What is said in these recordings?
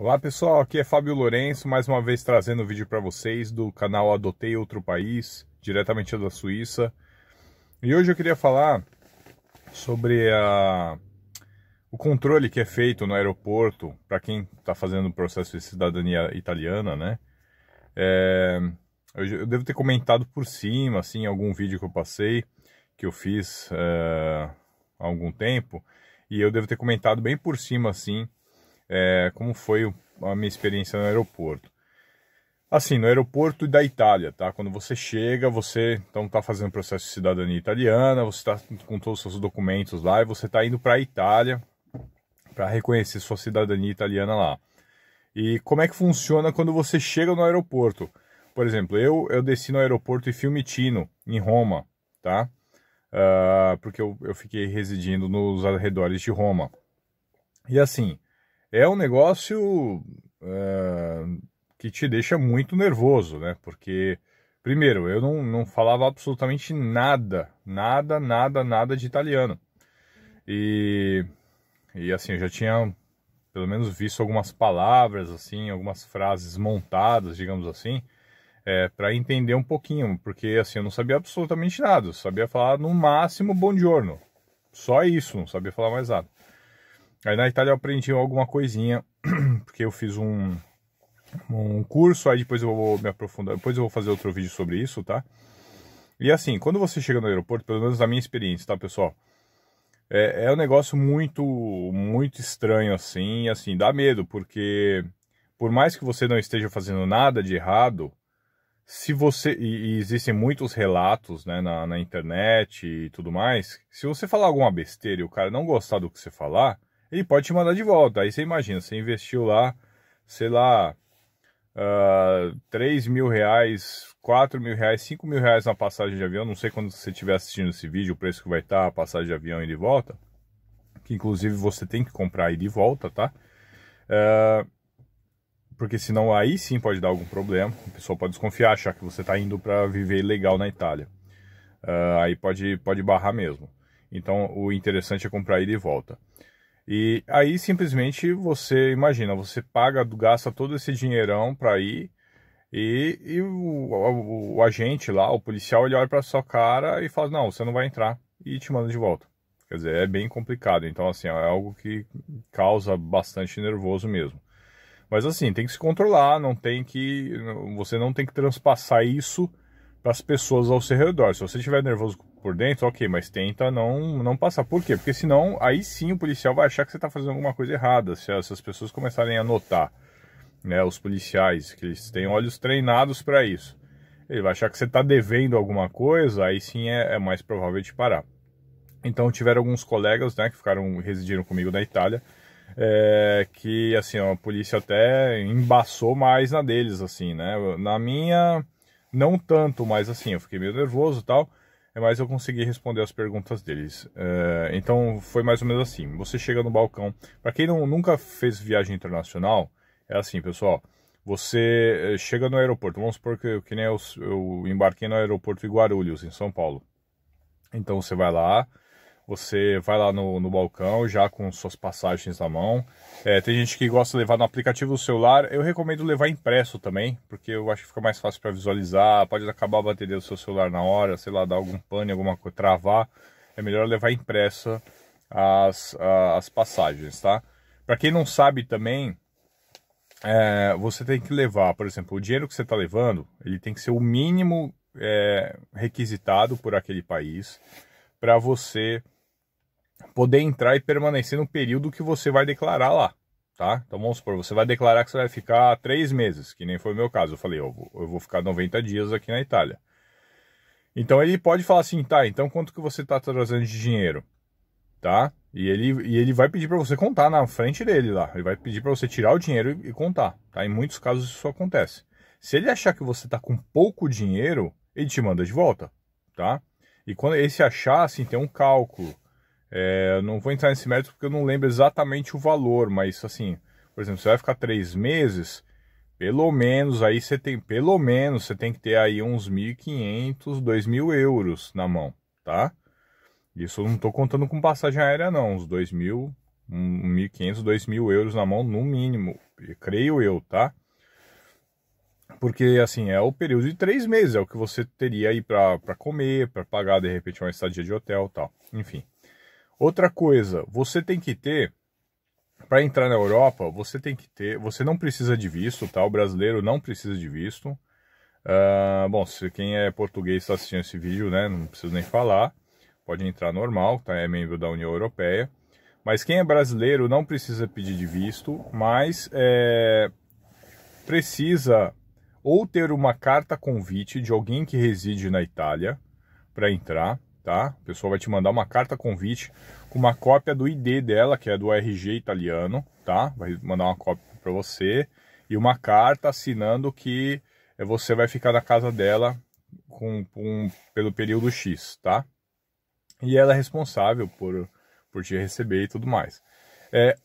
Olá pessoal, aqui é Fábio Lourenço, mais uma vez trazendo um vídeo para vocês do canal Adotei Outro País, diretamente da Suíça. E hoje eu queria falar sobre o controle que é feito no aeroporto para quem está fazendo o processo de cidadania italiana, né? Eu devo ter comentado por cima, assim, em algum vídeo que eu passei, que eu fiz há algum tempo, e eu devo ter comentado bem por cima, assim, como foi a minha experiência no aeroporto. Assim, no aeroporto da Itália, tá? Quando você chega, você então está fazendo o processo de cidadania italiana, você está com todos os seus documentos lá e você está indo para a Itália para reconhecer sua cidadania italiana lá. E como é que funciona quando você chega no aeroporto? Por exemplo, eu desci no aeroporto em Fiumicino, em Roma, tá? Porque eu fiquei residindo nos arredores de Roma. E assim, é um negócio que te deixa muito nervoso, né? Porque, primeiro, eu não falava absolutamente nada de italiano. E assim, eu já tinha pelo menos visto algumas palavras, assim, algumas frases montadas, digamos assim, para entender um pouquinho, porque assim, eu não sabia absolutamente nada, eu sabia falar no máximo buongiorno, só isso, não sabia falar mais nada. Aí na Itália eu aprendi alguma coisinha, porque eu fiz um curso, aí depois eu vou me aprofundar, depois eu vou fazer outro vídeo sobre isso, tá? E assim, quando você chega no aeroporto, pelo menos na minha experiência, tá, pessoal? É um negócio muito estranho, assim, dá medo, porque por mais que você não esteja fazendo nada de errado, se você, e existem muitos relatos, né, na internet e tudo mais, se você falar alguma besteira e o cara não gostar do que você falar, ele pode te mandar de volta. Aí você imagina, você investiu lá, sei lá, 3 mil reais, 4 mil reais, 5 mil reais na passagem de avião. Não sei quando você estiver assistindo esse vídeo, o preço que vai estar a passagem de avião e de volta, que inclusive você tem que comprar e de volta, tá? Porque senão aí sim pode dar algum problema, o pessoal pode desconfiar, achar que você está indo para viver ilegal na Itália. Aí pode barrar mesmo. Então o interessante é comprar e de volta. E aí simplesmente você, imagina, você paga, gasta todo esse dinheirão para ir e o agente lá, o policial, ele olha para sua cara e fala, não, você não vai entrar, e te manda de volta. Quer dizer, é bem complicado. Então assim, é algo que causa bastante nervoso mesmo. Mas assim, tem que se controlar, você não tem que transpassar isso para as pessoas ao seu redor. Se você estiver nervoso por dentro, ok, mas tenta não passar. Por quê? Porque senão, aí sim o policial vai achar que você está fazendo alguma coisa errada. Se essas pessoas começarem a notar, né, os policiais, que eles têm olhos treinados para isso, ele vai achar que você está devendo alguma coisa, aí sim é mais provável de parar. Então tiveram alguns colegas, né, que residiram comigo na Itália, que assim, a polícia até embaçou mais na deles, assim, né? Na minha, não tanto, mas assim, eu fiquei meio nervoso e tal, mas eu consegui responder as perguntas deles. Então foi mais ou menos assim, você chega no balcão, para quem nunca fez viagem internacional, é assim, pessoal, você chega no aeroporto, vamos supor que nem eu embarquei no aeroporto de Guarulhos, em São Paulo. Então você vai lá no balcão já com suas passagens na mão. Tem gente que gosta de levar no aplicativo do celular. Eu recomendo levar impresso também, porque eu acho que fica mais fácil para visualizar. Pode acabar a bateria do seu celular na hora, sei lá, dar algum pane, alguma coisa, travar. É melhor levar impressa as passagens, tá? Para quem não sabe também, você tem que levar, por exemplo, o dinheiro que você está levando, ele tem que ser o mínimo requisitado por aquele país para você poder entrar e permanecer no período que você vai declarar lá, tá? Então vamos supor, você vai declarar que você vai ficar 3 meses, que nem foi o meu caso. Eu falei, eu vou ficar 90 dias aqui na Itália. Então ele pode falar assim, tá, então quanto que você está trazendo de dinheiro, tá? E ele vai pedir para você contar na frente dele lá. Ele vai pedir para você tirar o dinheiro e contar, tá? Em muitos casos isso acontece. Se ele achar que você está com pouco dinheiro, ele te manda de volta, tá? E quando ele se achar, assim, tem um cálculo. Eu não vou entrar nesse mérito porque eu não lembro exatamente o valor, mas assim, por exemplo, você vai ficar 3 meses, pelo menos você tem que ter aí uns 1.500, 2.000 euros na mão, tá? Isso eu não estou contando com passagem aérea não, uns 2.000, 1.500, 2.000 euros na mão no mínimo, creio eu, tá? Porque, assim, é o período de 3 meses, é o que você teria aí para comer, para pagar, de repente, uma estadia de hotel e tal, enfim. Outra coisa, você tem que ter, para entrar na Europa, você não precisa de visto, tá? O brasileiro não precisa de visto. Bom, se quem é português está assistindo esse vídeo, né, não preciso nem falar, pode entrar normal, tá? É membro da União Europeia. Mas quem é brasileiro não precisa pedir de visto, mas precisa ou ter uma carta convite de alguém que reside na Itália para entrar, tá? A pessoa vai te mandar uma carta convite com uma cópia do ID dela, que é do RG italiano, tá? Vai mandar uma cópia para você e uma carta assinando que você vai ficar na casa dela pelo período X, tá? E ela é responsável por te receber e tudo mais.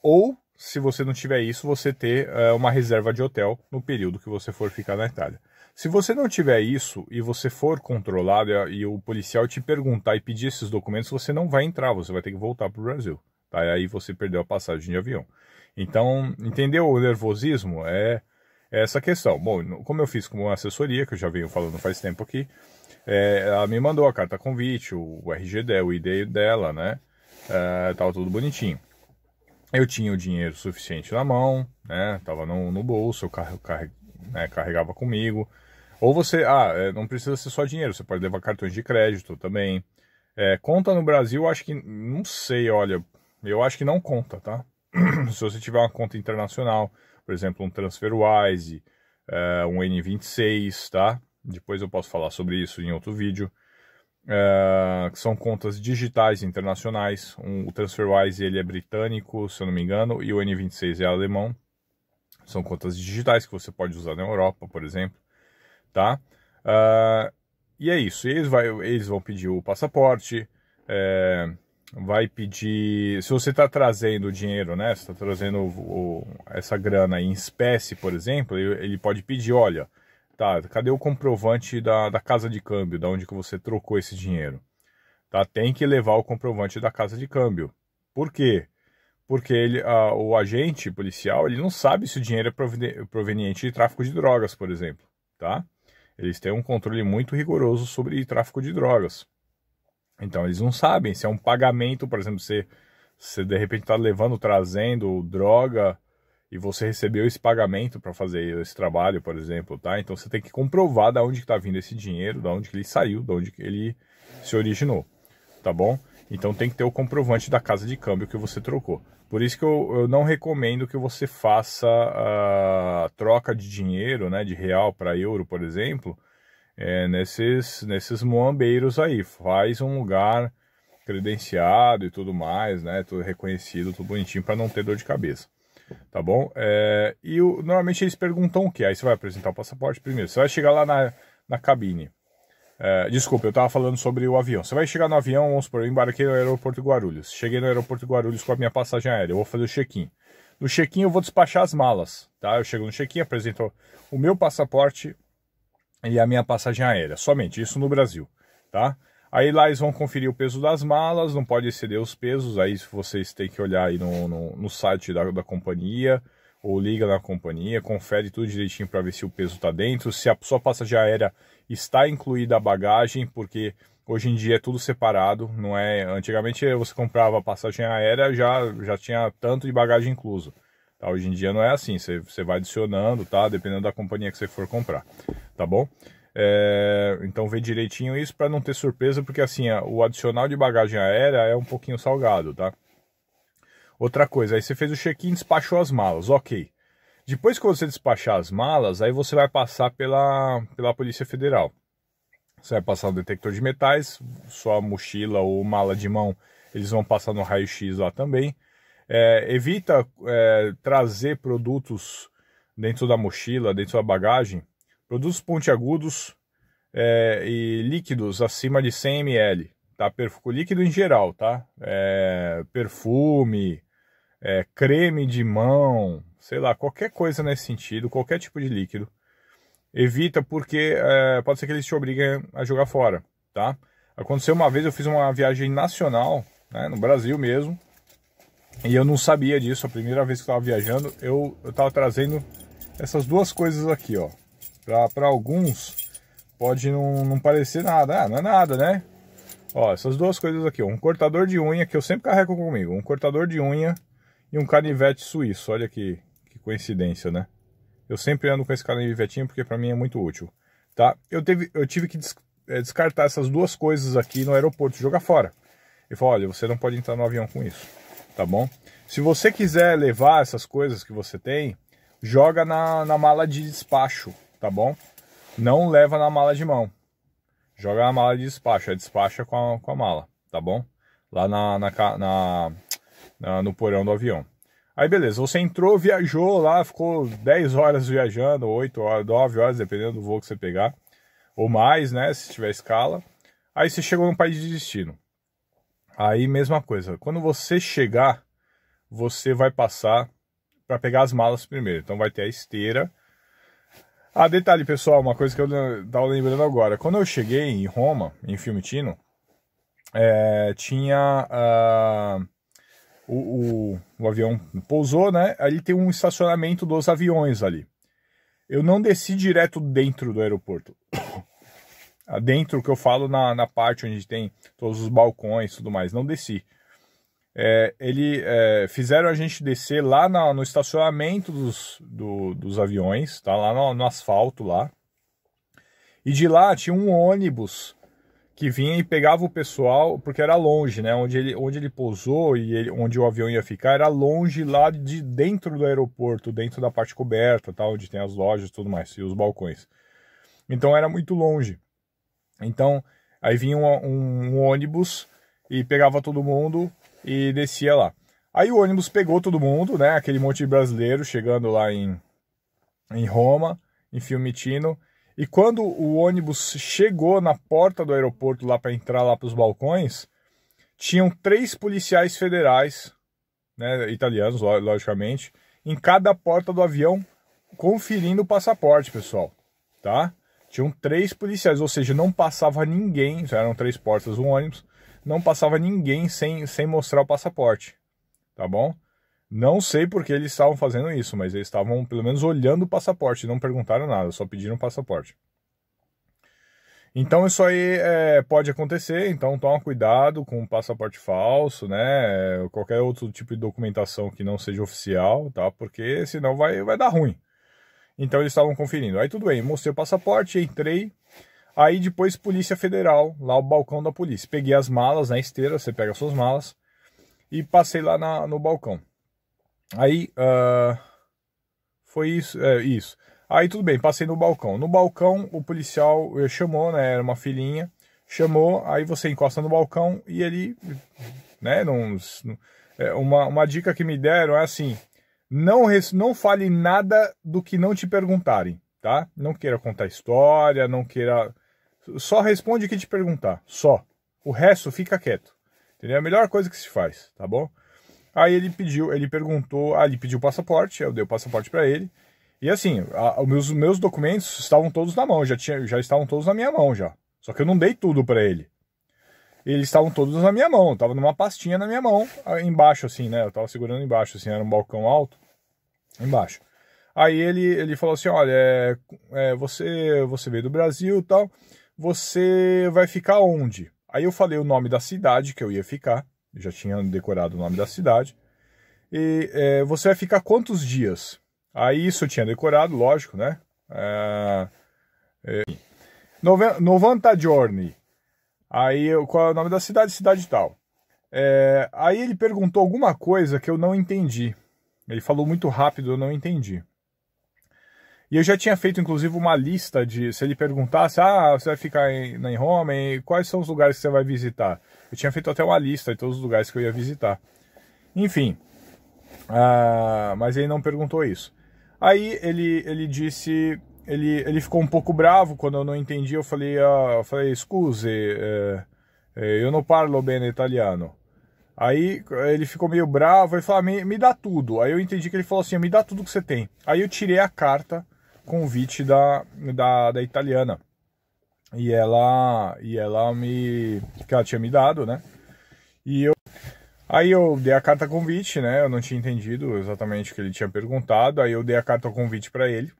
Ou, se você não tiver isso, você ter uma reserva de hotel no período que você for ficar na Itália. Se você não tiver isso e você for controlado e o policial te perguntar e pedir esses documentos, você não vai entrar, você vai ter que voltar para o Brasil. Tá? E aí você perdeu a passagem de avião. Então, entendeu o nervosismo? É essa questão. Bom, como eu fiz com uma assessoria, que eu já venho falando faz tempo aqui, ela me mandou a carta convite, o RG dela, o ID dela, né? Tava tudo bonitinho. Eu tinha o dinheiro suficiente na mão, né? Tava no bolso, eu carregava comigo. Ou você, não precisa ser só dinheiro, você pode levar cartões de crédito também. Conta no Brasil, acho que, não sei, olha, eu acho que não conta, tá? Se você tiver uma conta internacional, por exemplo, um TransferWise, um N26, tá? Depois eu posso falar sobre isso em outro vídeo. Que são contas digitais internacionais. O TransferWise ele é britânico, se eu não me engano, e o N26 é alemão. São contas digitais que você pode usar na Europa, por exemplo, tá? E é isso. Eles vão pedir o passaporte, vai pedir... Se você está trazendo dinheiro, né? Você está trazendo essa grana em espécie, por exemplo, ele pode pedir, olha... Tá, cadê o comprovante da casa de câmbio, da onde que você trocou esse dinheiro? Tá, tem que levar o comprovante da casa de câmbio. Por quê? Porque o agente policial ele não sabe se o dinheiro é proveniente de tráfico de drogas, por exemplo. Tá? Eles têm um controle muito rigoroso sobre tráfico de drogas. Então eles não sabem se é um pagamento, por exemplo, você de repente está trazendo droga e você recebeu esse pagamento para fazer esse trabalho, por exemplo, tá? Então você tem que comprovar de onde está vindo esse dinheiro, de onde que ele saiu, de onde que ele se originou, tá bom? Então tem que ter o comprovante da casa de câmbio que você trocou. Por isso que eu não recomendo que você faça a troca de dinheiro, né, de real para euro, por exemplo, nesses moambeiros aí. Faz um lugar credenciado e tudo mais, né, tudo reconhecido, tudo bonitinho, para não ter dor de cabeça. Tá bom? Normalmente eles perguntam o que? Aí você vai apresentar o passaporte primeiro. Você vai chegar lá na cabine. Desculpa, eu estava falando sobre o avião. Você vai chegar no avião, vamos supor, eu embarquei no aeroporto de Guarulhos. Cheguei no aeroporto de Guarulhos com a minha passagem aérea. Eu vou fazer o check-in. No check-in eu vou despachar as malas. Tá? Eu chego no check-in, apresento o meu passaporte e a minha passagem aérea. Somente isso no Brasil. Tá? Aí lá eles vão conferir o peso das malas, não pode exceder os pesos, aí vocês têm que olhar aí no site da companhia, ou liga na companhia, confere tudo direitinho para ver se o peso está dentro, se a sua passagem aérea está incluída a bagagem, porque hoje em dia é tudo separado, não é? Antigamente você comprava a passagem aérea, já tinha tanto de bagagem incluso. Tá? Hoje em dia não é assim, você vai adicionando, tá? Dependendo da companhia que você for comprar, tá bom? Então vê direitinho isso para não ter surpresa, porque assim, o adicional de bagagem aérea é um pouquinho salgado, tá? Outra coisa, aí você fez o check-in, despachou as malas, ok. Depois que você despachar as malas, aí você vai passar pela Polícia Federal. Você vai passar no detector de metais, sua mochila ou mala de mão, eles vão passar no raio-x lá também. Evita trazer produtos dentro da mochila, dentro da bagagem, produtos pontiagudos e líquidos acima de 100 ml, tá? Líquido em geral, tá? Perfume, creme de mão, sei lá, qualquer coisa nesse sentido, qualquer tipo de líquido. Evita porque pode ser que eles te obriguem a jogar fora, tá? Aconteceu uma vez, eu fiz uma viagem nacional, né, no Brasil mesmo, E eu não sabia disso, a primeira vez que eu estava viajando, eu estava trazendo essas duas coisas aqui, ó. Para alguns pode não parecer nada, não é nada, né? Ó, essas duas coisas aqui, ó, um cortador de unha que eu sempre carrego comigo, um cortador de unha e um canivete suíço. Olha que coincidência, né? Eu sempre ando com esse canivetinho porque para mim é muito útil, tá? Eu tive que descartar essas duas coisas aqui no aeroporto, jogar fora. Ele falou, olha, você não pode entrar no avião com isso, tá bom? Se você quiser levar essas coisas que você tem, joga na mala de despacho, tá bom? Não leva na mala de mão. Joga na mala de despacho, despacha com a mala, tá bom? Lá no porão do avião. Aí beleza, você entrou, viajou lá, ficou 10 horas viajando, 8 horas, 9 horas, dependendo do voo que você pegar. Ou mais, né, se tiver escala. Aí você chegou no país de destino. Aí mesma coisa, quando você chegar, você vai passar para pegar as malas primeiro. Então vai ter a esteira. Ah, detalhe pessoal, uma coisa que eu tava lembrando agora. Quando eu cheguei em Roma, em Fiumicino, tinha o avião pousou, né? Ali tem um estacionamento dos aviões ali. Eu não desci direto dentro do aeroporto. Dentro que eu falo na parte onde tem todos os balcões e tudo mais, não desci. Fizeram a gente descer lá no estacionamento dos aviões, tá? Lá no asfalto lá. E de lá tinha um ônibus que vinha e pegava o pessoal, porque era longe, né? Onde ele pousou e onde o avião ia ficar era longe lá de dentro do aeroporto, dentro da parte coberta, tá? Onde tem as lojas e tudo mais, e os balcões. Então era muito longe. Então aí vinha um ônibus e pegava todo mundo e descia lá. Aí o ônibus pegou todo mundo, né? Aquele monte de brasileiro chegando lá em Roma, em Fiumicino. E quando o ônibus chegou na porta do aeroporto lá para entrar lá para os balcões, tinham 3 policiais federais, né, italianos, logicamente, em cada porta do avião conferindo o passaporte, pessoal, tá? Tinham 3 policiais, ou seja, não passava ninguém, eram 3 portas do ônibus, não passava ninguém sem mostrar o passaporte, tá bom? Não sei por que eles estavam fazendo isso, mas eles estavam pelo menos olhando o passaporte, não perguntaram nada, só pediram o passaporte. Então isso aí pode acontecer, então toma cuidado com o passaporte falso, né? Qualquer outro tipo de documentação que não seja oficial, tá? Porque senão vai dar ruim. Então eles estavam conferindo. Aí tudo bem, mostrei o passaporte, entrei. Aí depois Polícia Federal, lá o balcão da polícia. Peguei as malas na esteira, você pega as suas malas, e passei lá no balcão. Aí, foi isso, isso. Aí tudo bem, passei no balcão. No balcão, o policial chamou, né, era uma filhinha, chamou, aí você encosta no balcão e ele, né, uma dica que me deram é assim, não fale nada do que não te perguntarem, tá? Não queira contar história, não queira... Só responde o que te perguntar, só. O resto fica quieto, entendeu? É a melhor coisa que se faz, tá bom? Aí ele pediu o passaporte, eu dei o passaporte para ele. E assim, os meus documentos estavam todos na mão, já estavam todos na minha mão já. Só que eu não dei tudo para ele. Eles estavam todos na minha mão, tava numa pastinha na minha mão, embaixo assim, né? Eu tava segurando embaixo assim, era um balcão alto, embaixo. Aí ele falou assim, olha, você veio do Brasil e tal, você vai ficar onde? Aí eu falei o nome da cidade que eu ia ficar. Já tinha decorado o nome da cidade. E você vai ficar quantos dias? Aí isso eu tinha decorado, lógico, né? 90 giorni. Aí qual é o nome da cidade? Cidade tal. Aí ele perguntou alguma coisa que eu não entendi. Ele falou muito rápido, eu não entendi. E eu já tinha feito, inclusive, uma lista de... Se ele perguntasse, você vai ficar em Roma, e quais são os lugares que você vai visitar? Eu tinha feito até uma lista de todos os lugares que eu ia visitar. Enfim. Mas ele não perguntou isso. Aí ele disse... Ele ficou um pouco bravo quando eu não entendi. Eu falei, scusi, eu não parlo bene italiano. Aí ele ficou meio bravo e falou, me dá tudo. Aí eu entendi que ele falou assim, me dá tudo que você tem. Aí eu tirei a carta convite da italiana. E ela que ela tinha me dado, né? Aí eu dei a carta convite, né? Eu não tinha entendido exatamente o que ele tinha perguntado. Aí eu dei a carta convite para ele.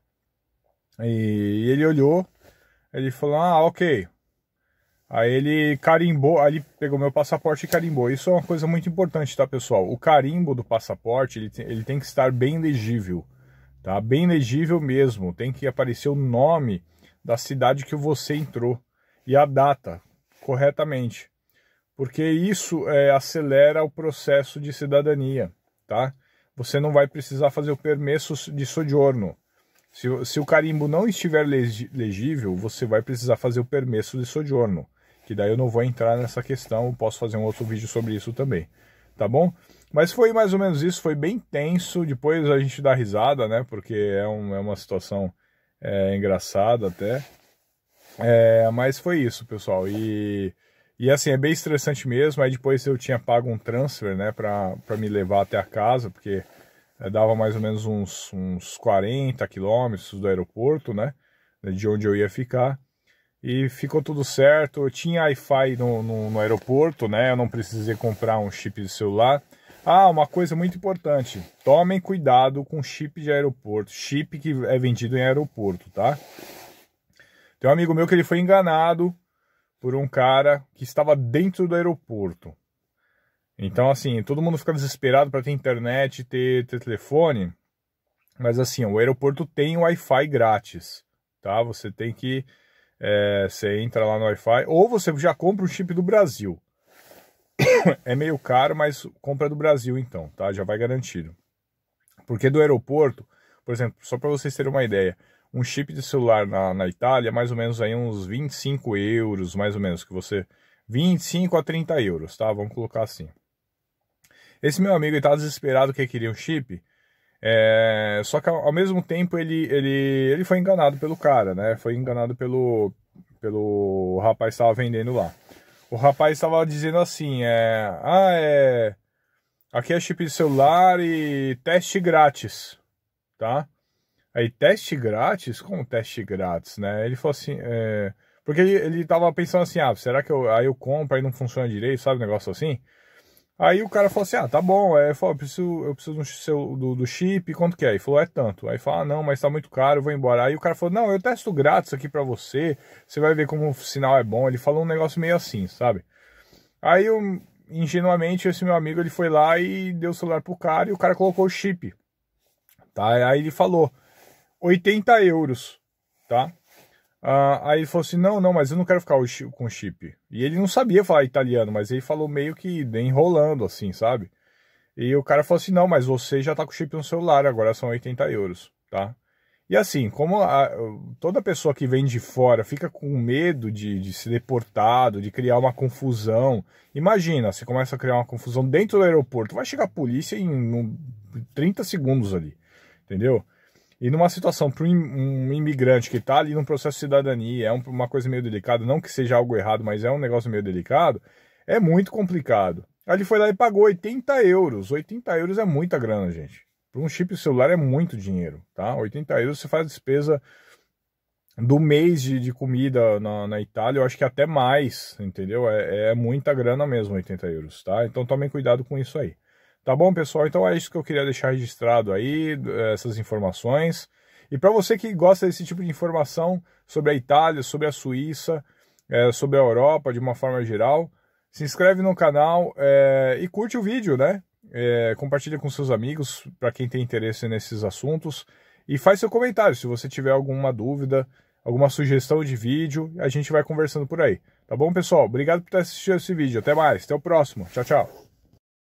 E ele olhou, ele falou, ah, ok. Aí ele carimbou, aí ele pegou meu passaporte e carimbou. Isso é uma coisa muito importante, tá, pessoal? O carimbo do passaporte, ele tem que estar bem legível, tá? Bem legível mesmo. Tem que aparecer o nome da cidade que você entrou e a data corretamente. Porque isso acelera o processo de cidadania, tá? Você não vai precisar fazer o permesso de soggiorno. Se o carimbo não estiver legível, você vai precisar fazer o permesso de soggiorno. Que daí eu não vou entrar nessa questão, eu posso fazer um outro vídeo sobre isso também, tá bom? Mas foi mais ou menos isso, foi bem tenso, depois a gente dá risada, né? Porque é uma situação engraçada até. Mas foi isso, pessoal, e assim, é bem estressante mesmo. Aí depois eu tinha pago um transfer, né, pra me levar até a casa, porque dava mais ou menos uns 40 quilômetros do aeroporto, né, de onde eu ia ficar. E ficou tudo certo, eu tinha Wi-Fi no aeroporto, né, eu não precisei comprar um chip de celular. Ah, uma coisa muito importante, tomem cuidado com chip de aeroporto, chip que é vendido em aeroporto, tá? Tem um amigo meu que ele foi enganado por um cara que estava dentro do aeroporto. Então, assim, todo mundo fica desesperado para ter internet, ter telefone. Mas, assim, o aeroporto tem Wi-Fi grátis, tá? Você tem que... você entra lá no Wi-Fi, ou você já compra um chip do Brasil. É meio caro, mas compra do Brasil, então, tá? Já vai garantido. Porque do aeroporto, por exemplo, só para vocês terem uma ideia... Um chip de celular na Itália é mais ou menos aí uns 25 euros, mais ou menos, que você... 25 a 30 euros, tá? Vamos colocar assim. Esse meu amigo, ele tava desesperado que queria um chip, só que ao mesmo tempo ele foi enganado pelo cara, né? Foi enganado pelo rapaz que estava vendendo lá. O rapaz estava dizendo assim, aqui é chip de celular e teste grátis, tá? Aí, teste grátis? Como teste grátis, né? Ele falou assim, porque ele tava pensando assim, será que aí eu compro, aí não funciona direito, sabe, um negócio assim? Aí o cara falou assim, tá bom, eu preciso do chip, quanto que é? Ele falou, é tanto. Aí falou, não, mas tá muito caro, eu vou embora. Aí o cara falou, não, eu testo grátis aqui pra você, você vai ver como o sinal é bom. Ele falou um negócio meio assim, sabe? Aí, ingenuamente, esse meu amigo, ele foi lá e deu o celular pro cara e o cara colocou o chip, tá? Aí ele falou... 80 euros, tá? Aí ele falou assim, não, mas eu não quero ficar com chip. E ele não sabia falar italiano, mas ele falou meio que enrolando, assim, sabe? E o cara falou assim, não, mas você já tá com chip no celular, agora são 80 euros, tá? E assim, como toda pessoa que vem de fora fica com medo de ser deportado, de criar uma confusão. Imagina, você começa a criar uma confusão dentro do aeroporto, vai chegar a polícia em 30 segundos ali, entendeu? E numa situação para um imigrante que está ali num processo de cidadania, é uma coisa meio delicada, não que seja algo errado, mas é um negócio meio delicado, é muito complicado. Aí ele foi lá e pagou 80 euros. 80 euros é muita grana, gente. Para um chip celular é muito dinheiro, tá? 80 euros você faz a despesa do mês de comida na Itália, eu acho que até mais, entendeu? É muita grana mesmo, 80 euros, tá? Então tomem cuidado com isso aí. Tá bom, pessoal? Então é isso que eu queria deixar registrado aí, essas informações. E para você que gosta desse tipo de informação sobre a Itália, sobre a Suíça, sobre a Europa de uma forma geral, se inscreve no canal e curte o vídeo, né? Compartilha com seus amigos, para quem tem interesse nesses assuntos. E faz seu comentário, se você tiver alguma dúvida, alguma sugestão de vídeo, a gente vai conversando por aí. Tá bom, pessoal? Obrigado por ter assistido esse vídeo. Até mais, até o próximo. Tchau, tchau.